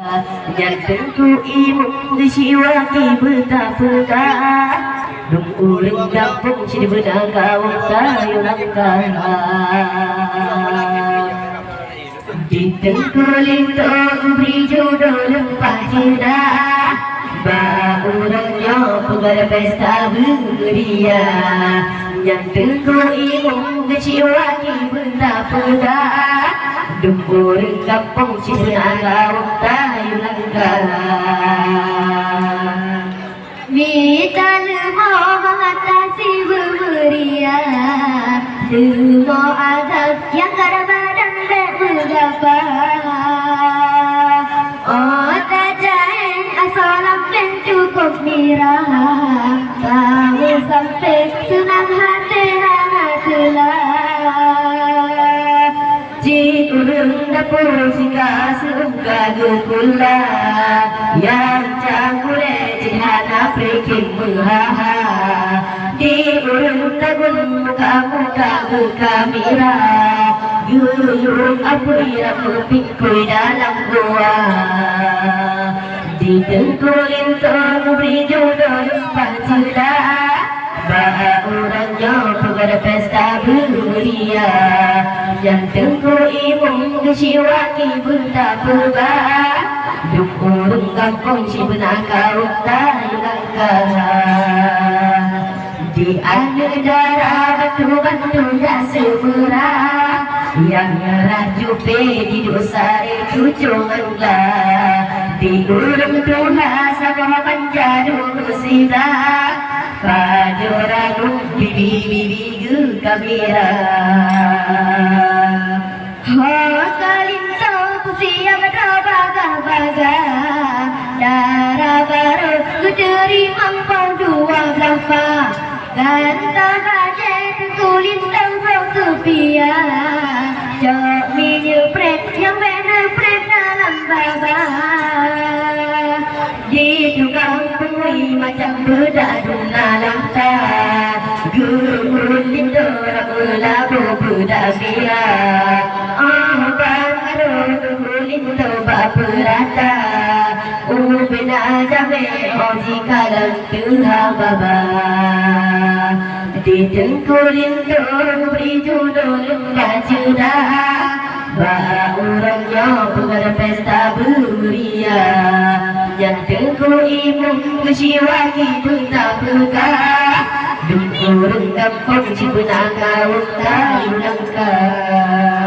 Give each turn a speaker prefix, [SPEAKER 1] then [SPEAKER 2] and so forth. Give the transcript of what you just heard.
[SPEAKER 1] Yang tentu imam disiwaki betapa Dum uring kampung sini benangka tayo langkah Di tengkuling to beri jodoh lempah jeda Ba orangnya penggara pesta beria Yang tentu imam disiwaki betapa Dumpur kampung Cinangka tayo langkah Mita lumo mengatasi beria Lumo adab yang kada badan bergapa Oh tajain asalam dan cukup mirah Kamu sampai senang hati hangatlah Urung dapur singgah suka gukula Yang cangkule jihana prikim berhaha Di urung tagun muka-muka berkamera Yuyung apurira berpikui dalam gua Di tengkulin beri jodoh lempah ceda Bah orangnya penggara pesta beria Yang tengku imam kesiwaki betapa Dukurung kampung si benakau tayo langkah Di air darah batu-batu dah semerah Yang merah jupe di dosa cucungan lah Di urung Tuhan sama panjadu musibah Pajoran bibi-bibi ge kamera Hotalinto kusia baga-baga Darah baru kuderi mampau dua berapa Gantah hajet kulintang satu pia Jok minyu pret yang benar pret dalam baba Di tukang pengui macam bedadung nalangka Gurun lindor melabu budak bia Bang aduh gurun lindor baperata Ubena jame oji kalang tengah baba Di tengku lindor beri jodoh lembah cedah Bah orangnya penggara pesta beria Yang tengku imam kesiwaki betapa Dungkurung kampung si benangka tayo langkah